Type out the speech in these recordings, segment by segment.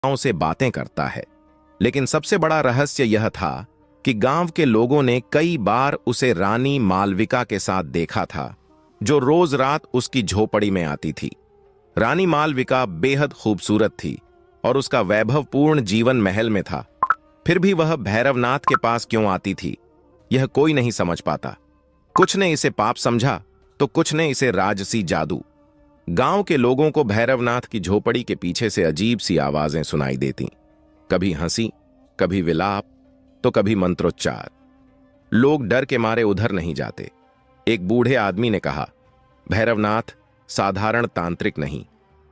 गांव से बातें करता है। लेकिन सबसे बड़ा रहस्य यह था कि गांव के लोगों ने कई बार उसे रानी मालविका के साथ देखा था, जो रोज रात उसकी झोपड़ी में आती थी। रानी मालविका बेहद खूबसूरत थी और उसका वैभवपूर्ण जीवन महल में था। फिर भी वह भैरवनाथ के पास क्यों आती थी, यह कोई नहीं समझ पाता। कुछ ने इसे पाप समझा तो कुछ ने इसे राजसी जादू। गांव के लोगों को भैरवनाथ की झोपड़ी के पीछे से अजीब सी आवाजें सुनाई देती, कभी हंसी, कभी विलाप, तो कभी मंत्रोच्चार। लोग डर के मारे उधर नहीं जाते। एक बूढ़े आदमी ने कहा, भैरवनाथ साधारण तांत्रिक नहीं,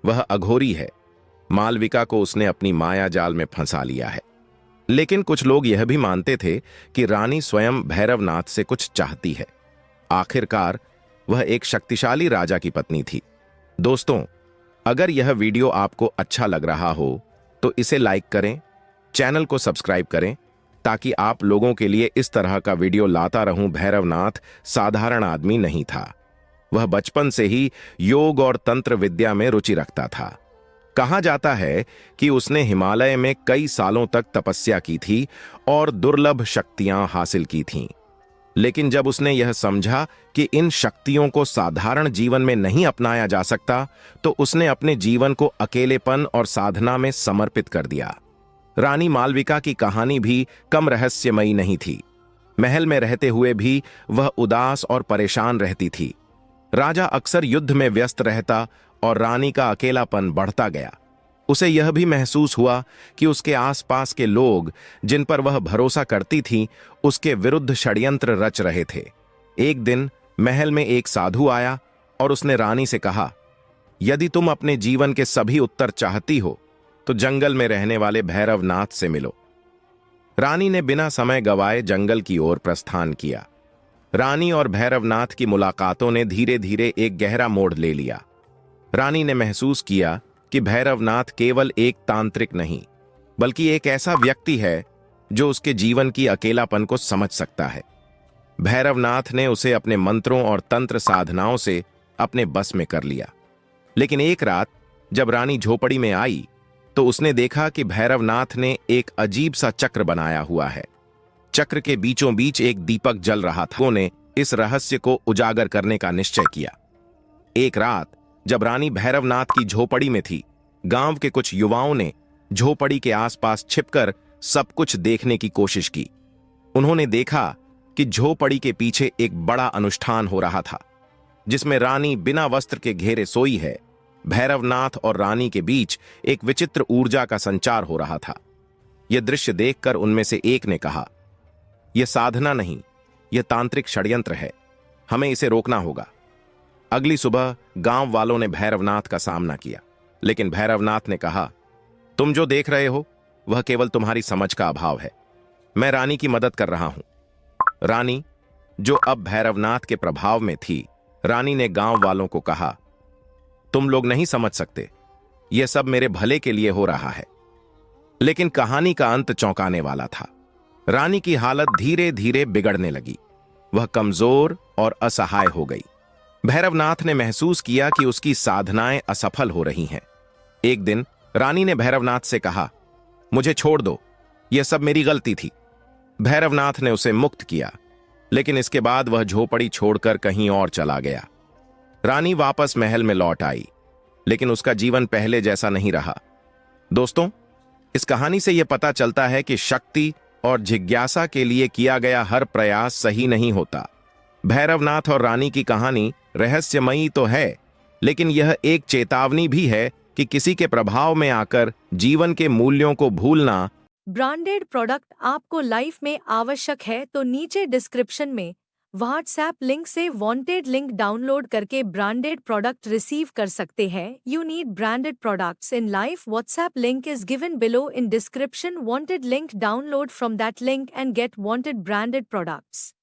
वह अघोरी है। मालविका को उसने अपनी माया जाल में फंसा लिया है। लेकिन कुछ लोग यह भी मानते थे कि रानी स्वयं भैरवनाथ से कुछ चाहती है। आखिरकार वह एक शक्तिशाली राजा की पत्नी थी। दोस्तों, अगर यह वीडियो आपको अच्छा लग रहा हो तो इसे लाइक करें, चैनल को सब्सक्राइब करें, ताकि आप लोगों के लिए इस तरह का वीडियो लाता रहूं। भैरवनाथ साधारण आदमी नहीं था। वह बचपन से ही योग और तंत्र विद्या में रुचि रखता था। कहा जाता है कि उसने हिमालय में कई सालों तक तपस्या की थी और दुर्लभ शक्तियां हासिल की थीं। लेकिन जब उसने यह समझा कि इन शक्तियों को साधारण जीवन में नहीं अपनाया जा सकता, तो उसने अपने जीवन को अकेलेपन और साधना में समर्पित कर दिया। रानी मालविका की कहानी भी कम रहस्यमयी नहीं थी। महल में रहते हुए भी वह उदास और परेशान रहती थी। राजा अक्सर युद्ध में व्यस्त रहता और रानी का अकेलापन बढ़ता गया। उसे यह भी महसूस हुआ कि उसके आसपास के लोग, जिन पर वह भरोसा करती थी, उसके विरुद्ध षड्यंत्र रच रहे थे। एक दिन महल में एक साधु आया और उसने रानी से कहा, यदि तुम अपने जीवन के सभी उत्तर चाहती हो तो जंगल में रहने वाले भैरवनाथ से मिलो। रानी ने बिना समय गवाए जंगल की ओर प्रस्थान किया। रानी और भैरवनाथ की मुलाकातों ने धीरे धीरे एक गहरा मोड़ ले लिया। रानी ने महसूस किया कि भैरवनाथ केवल एक तांत्रिक नहीं, बल्कि एक ऐसा व्यक्ति है जो उसके जीवन की अकेलापन को समझ सकता है। भैरवनाथ ने उसे अपने मंत्रों और तंत्र साधनाओं से अपने बस में कर लिया। लेकिन एक रात जब रानी झोपड़ी में आई तो उसने देखा कि भैरवनाथ ने एक अजीब सा चक्र बनाया हुआ है। चक्र के बीचों बीच एक दीपक जल रहा था। उन्होंने इस रहस्य को उजागर करने का निश्चय किया। एक रात जब रानी भैरवनाथ की झोपड़ी में थी, गांव के कुछ युवाओं ने झोपड़ी के आसपास छिपकर सब कुछ देखने की कोशिश की। उन्होंने देखा कि झोपड़ी के पीछे एक बड़ा अनुष्ठान हो रहा था, जिसमें रानी बिना वस्त्र के घेरे सोई है। भैरवनाथ और रानी के बीच एक विचित्र ऊर्जा का संचार हो रहा था। यह दृश्य देखकर उनमें से एक ने कहा, यह साधना नहीं, यह तांत्रिक षड्यंत्र है, हमें इसे रोकना होगा। अगली सुबह गांव वालों ने भैरवनाथ का सामना किया, लेकिन भैरवनाथ ने कहा, तुम जो देख रहे हो वह केवल तुम्हारी समझ का अभाव है। मैं रानी की मदद कर रहा हूं। रानी, जो अब भैरवनाथ के प्रभाव में थी, रानी ने गांव वालों को कहा, तुम लोग नहीं समझ सकते, यह सब मेरे भले के लिए हो रहा है। लेकिन कहानी का अंत चौंकाने वाला था। रानी की हालत धीरे धीरे बिगड़ने लगी। वह कमजोर और असहाय हो गई। भैरवनाथ ने महसूस किया कि उसकी साधनाएं असफल हो रही हैं। एक दिन रानी ने भैरवनाथ से कहा, मुझे छोड़ दो, यह सब मेरी गलती थी। भैरवनाथ ने उसे मुक्त किया, लेकिन इसके बाद वह झोपड़ी छोड़कर कहीं और चला गया। रानी वापस महल में लौट आई, लेकिन उसका जीवन पहले जैसा नहीं रहा। दोस्तों, इस कहानी से यह पता चलता है कि शक्ति और जिज्ञासा के लिए किया गया हर प्रयास सही नहीं होता। भैरवनाथ और रानी की कहानी रहस्यमयी तो है, लेकिन यह एक चेतावनी भी है कि किसी के प्रभाव में आकर जीवन के मूल्यों को भूलना। ब्रांडेड प्रोडक्ट आपको लाइफ में आवश्यक है तो नीचे डिस्क्रिप्शन में व्हाट्सएप लिंक से वांटेड लिंक डाउनलोड करके ब्रांडेड प्रोडक्ट रिसीव कर सकते हैं। You need branded products in life. WhatsApp link is given below in description. Wanted link, download from that link and get wanted branded products.